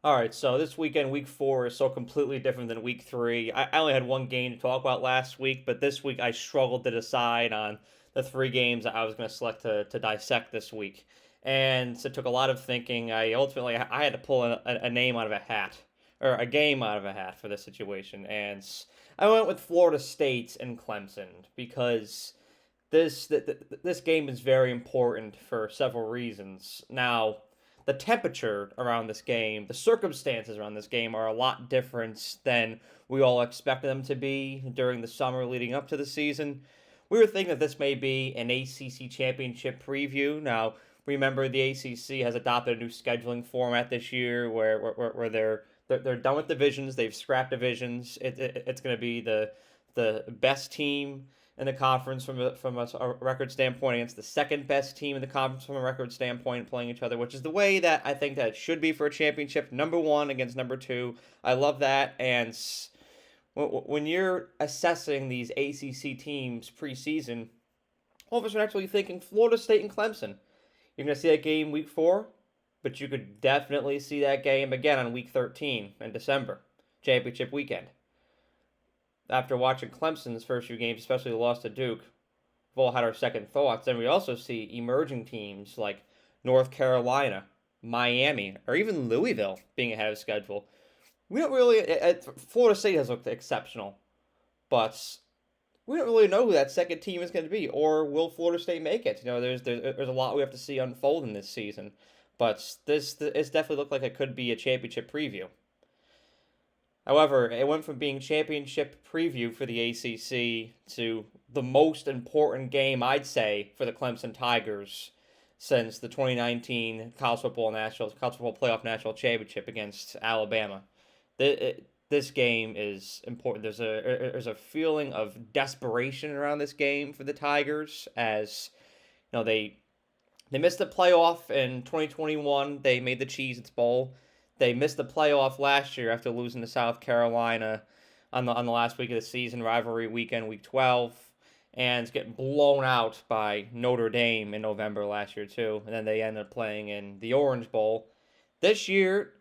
All right, so this weekend, week 4, is so completely different than week 3. I only had one game to talk about last week, but this week I struggled to decide on the 3 games I was going to select to dissect this week. And so it took a lot of thinking. I had to pull a name out of a hat, or a game out of a hat for this situation. And I went with Florida State and Clemson because this game is very important for several reasons. Now, the temperature around this game, the circumstances around this game are a lot different than we all expected them to be during the summer leading up to the season. We were thinking that this may be an ACC championship preview. Now, remember the ACC has adopted a new scheduling format this year where they're done with divisions. They've scrapped divisions. It's going to be the best team in the conference from a record standpoint against the second best team in the conference from a record standpoint playing each other, which is the way that I think that it should be for a championship. Number one against number two. I love that. And when you're assessing these ACC teams preseason, all of us are actually thinking Florida State and Clemson. You're going to see that game week 4, but you could definitely see that game again on week 13 in December, championship weekend. After watching Clemson's first few games, especially the loss to Duke, we've all had our second thoughts. And we also see emerging teams like North Carolina, Miami, or even Louisville being ahead of schedule. We don't really. Florida State has looked exceptional, but we don't really know who that second team is going to be, or will Florida State make it? There's a lot we have to see unfold in this season, but it's definitely looked like it could be a championship preview. However, it went from being championship preview for the ACC to the most important game, I'd say, for the Clemson Tigers since the 2019 College Football Playoff National Championship against Alabama. This game is important. There's a feeling of desperation around this game for the Tigers as they missed the playoff in 2021. They made the Cheez-Its Bowl. They missed the playoff last year after losing to South Carolina on the last week of the season, rivalry weekend, week 12, and getting blown out by Notre Dame in November last year too. And then they ended up playing in the Orange Bowl. This year,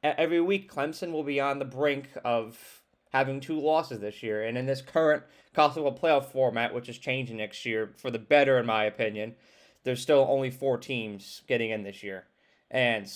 every week Clemson will be on the brink of having 2 losses this year. And in this current college football playoff format, which is changing next year for the better in my opinion, there's still only 4 teams getting in this year. And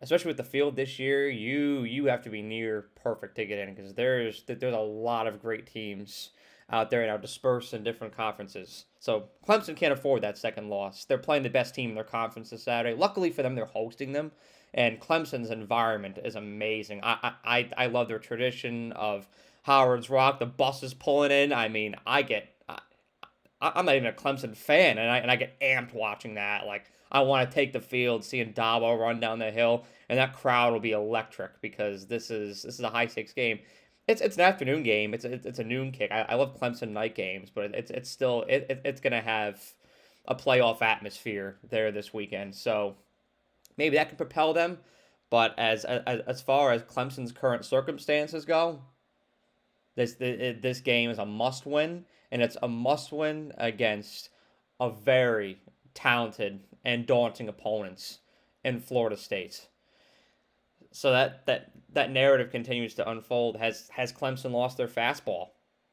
especially with the field this year, you have to be near perfect to get in because there's a lot of great teams out there now dispersed in different conferences. So Clemson can't afford that second loss. They're playing the best team in their conference this Saturday. Luckily for them, they're hosting them, and Clemson's environment is amazing. I love their tradition of Howard's Rock. The bus is pulling in. I mean, I'm not even a Clemson fan, and I get amped watching that. Like, I want to take the field, seeing Dabo run down the hill, and that crowd will be electric because this is a high stakes game. It's an afternoon game. It's a noon kick. I love Clemson night games, but it's still it's gonna have a playoff atmosphere there this weekend. So maybe that could propel them. But as far as Clemson's current circumstances go, this game is a must win, and it's a must win against a very talented and daunting opponents in Florida State. So that narrative continues to unfold. Has Clemson lost their fastball?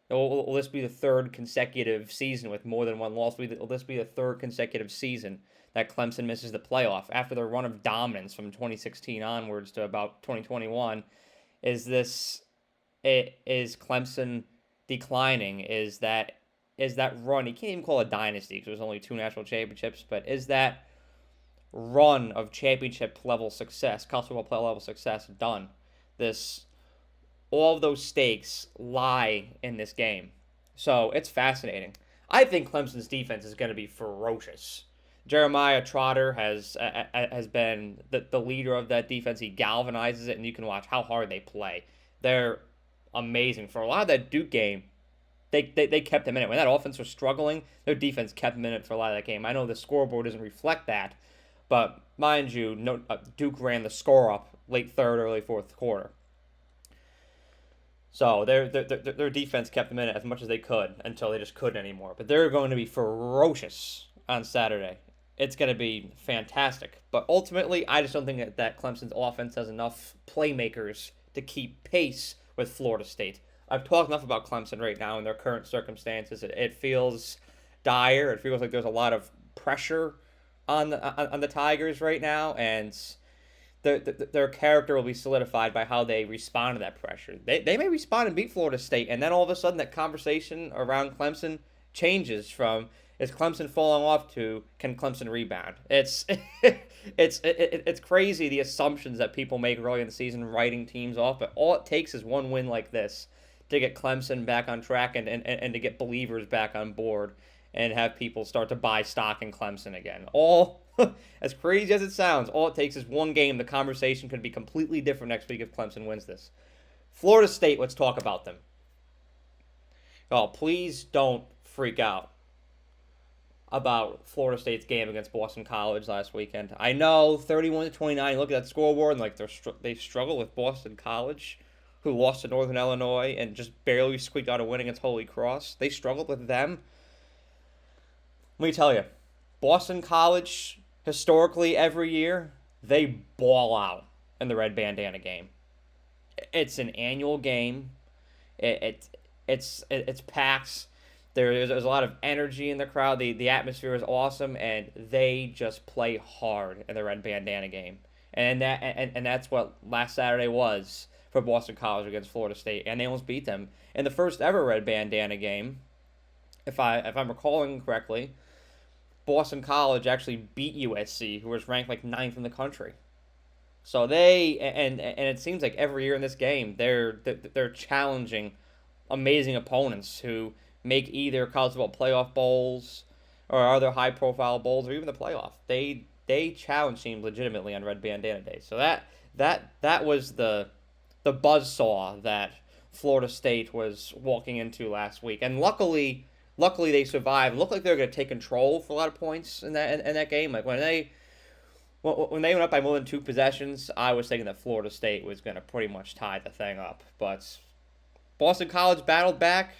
Will this be the third consecutive season with more than one loss? Will this be the third consecutive season that Clemson misses the playoff after their run of dominance from 2016 onwards to about 2021? Is Clemson declining? Is that run? You can't even call it a dynasty because there's only 2 national championships, but is that run of championship level success, college football playoff level success done? All of those stakes lie in this game, so it's fascinating. I think Clemson's defense is going to be ferocious. Jeremiah Trotter has been the leader of that defense. He galvanizes it, and you can watch how hard they play. They're amazing. For a lot of that Duke game, they kept them in it. When that offense was struggling, their defense kept them in it for a lot of that game. I know the scoreboard doesn't reflect that, but mind you, Duke ran the score up late third, early fourth quarter. So their defense kept them in it as much as they could until they just couldn't anymore. But they're going to be ferocious on Saturday. it's going to be fantastic. But ultimately, I just don't think that Clemson's offense has enough playmakers to keep pace with Florida State. I've talked enough about Clemson right now in their current circumstances. It feels dire. It feels like there's a lot of pressure on the Tigers right now, and their character will be solidified by how they respond to that pressure. They may respond and beat Florida State, and then all of a sudden that conversation around Clemson changes from is Clemson falling off to can Clemson rebound. It's crazy the assumptions that people make early in the season writing teams off, but all it takes is one win like this to get Clemson back on track and to get believers back on board and have people start to buy stock in Clemson again. All as crazy as it sounds, all it takes is one game. The conversation could be completely different next week if Clemson wins this. Florida State, let's talk about them. Oh, please don't freak out about Florida State's game against Boston College last weekend. I know 31-29. Look at that scoreboard and like they struggle with Boston College, who lost to Northern Illinois and just barely squeaked out a win against Holy Cross. They struggled with them. Let me tell you, Boston College, historically every year, they ball out in the red bandana game. It's an annual game. It's packed. There's a lot of energy in the crowd. The atmosphere is awesome, and they just play hard in the red bandana game. And that's what last Saturday was for Boston College against Florida State, and they almost beat them in the first ever red bandana game. If I'm recalling correctly, Boston College actually beat USC, who was ranked like 9th in the country. So they and it seems like every year in this game they're challenging amazing opponents who make either college football playoff bowls or other high profile bowls or even the playoff. They challenge teams legitimately on red bandana day. So that was the buzzsaw that Florida State was walking into last week, and luckily they survived. It looked like they were going to take control for a lot of points in that game. Like when they went up by more than 2 possessions, I was thinking that Florida State was going to pretty much tie the thing up. But Boston College battled back.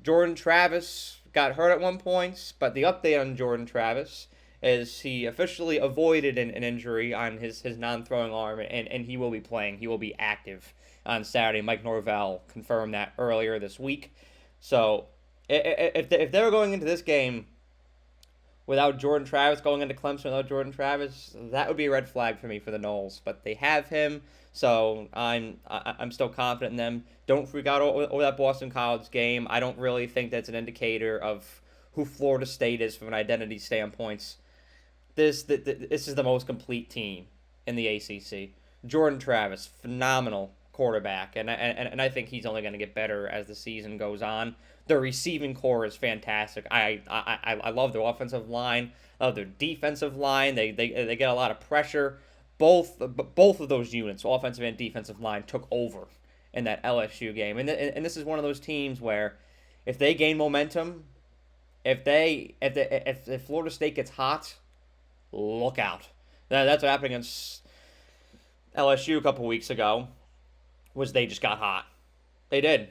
Jordan Travis got hurt at one point, but the update on Jordan Travis is he officially avoided an injury on his non-throwing arm, and he will be playing. He will be active on Saturday. Mike Norvell confirmed that earlier this week. So if they were going into this game without Jordan Travis, going into Clemson without Jordan Travis, that would be a red flag for me for the Noles. But they have him, so I'm still confident in them. Don't freak out over that Boston College game. I don't really think that's an indicator of who Florida State is from an identity standpoint. This is the most complete team in the ACC. Jordan Travis, phenomenal quarterback, and I think he's only going to get better as the season goes on. Their receiving core is fantastic. I love their offensive line. I love their defensive line. They get a lot of pressure. Both of those units, offensive and defensive line, took over in that LSU game. And this is one of those teams where if they gain momentum, if Florida State gets hot, look out. That's what happened against LSU a couple weeks ago. Was they just got hot. They did.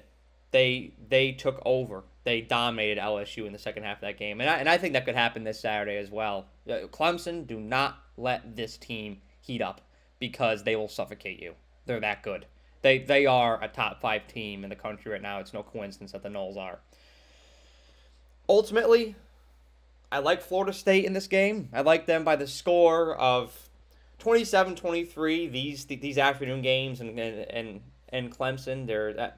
They took over. They dominated LSU in the second half of that game. And I think that could happen this Saturday as well. Clemson, do not let this team heat up because they will suffocate you. They're that good. They are a top 5 team in the country right now. It's no coincidence that the Noles are. Ultimately, I like Florida State in this game. I like them by the score of 27-23. These afternoon games and Clemson,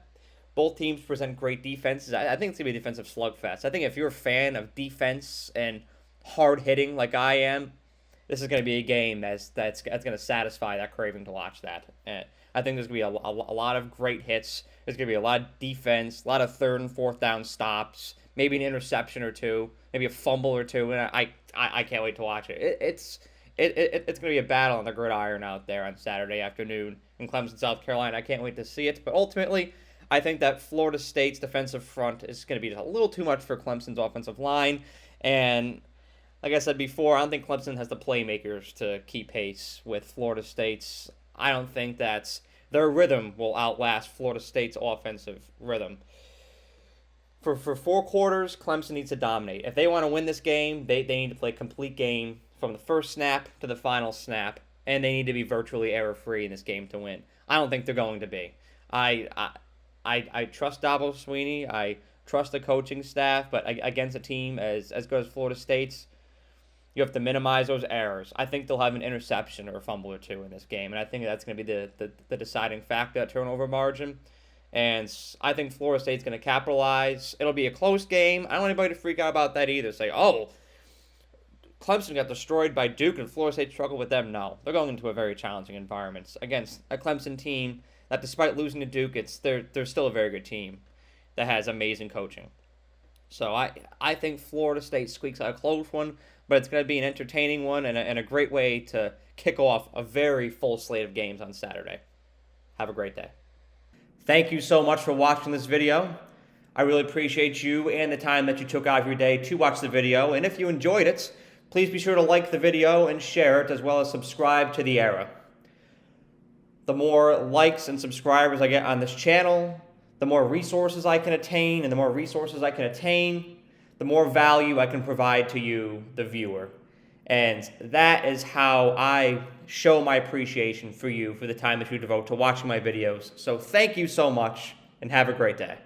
both teams present great defenses. I think it's going to be a defensive slugfest. I think if you're a fan of defense and hard hitting like I am, this is going to be a game that's going to satisfy that craving to watch that. And I think there's going to be a lot of great hits. There's going to be a lot of defense, a lot of 3rd and 4th down stops, maybe an interception or two, maybe a fumble or two, and I can't wait to watch it. It's going to be a battle on the gridiron out there on Saturday afternoon in Clemson, South Carolina. I can't wait to see it. But ultimately, I think that Florida State's defensive front is going to be a little too much for Clemson's offensive line. And like I said before, I don't think Clemson has the playmakers to keep pace with Florida State's. I don't think that their rhythm will outlast Florida State's offensive rhythm. For 4 quarters, Clemson needs to dominate. If they want to win this game, they need to play a complete game from the first snap to the final snap, and they need to be virtually error-free in this game to win. I don't think they're going to be. I trust Dabo Sweeney. I trust the coaching staff, but against a team as good as Florida State's, you have to minimize those errors. I think they'll have an interception or a fumble or two in this game, and I think that's going to be the deciding factor, that turnover margin. And I think Florida State's going to capitalize. It'll be a close game. I don't want anybody to freak out about that either. Say, oh, Clemson got destroyed by Duke and Florida State struggled with them. No, they're going into a very challenging environment against a Clemson team that, despite losing to Duke, they're still a very good team that has amazing coaching. So I think Florida State squeaks out a close one, but it's going to be an entertaining one and a great way to kick off a very full slate of games on Saturday. Have a great day. Thank you so much for watching this video. I really appreciate you and the time that you took out of your day to watch the video. And if you enjoyed it, please be sure to like the video and share it, as well as subscribe to The Era. The more likes and subscribers I get on this channel, the more resources I can attain, and the more resources I can attain, the more value I can provide to you, the viewer. And that is how I show my appreciation for you for the time that you devote to watching my videos. So thank you so much, and have a great day.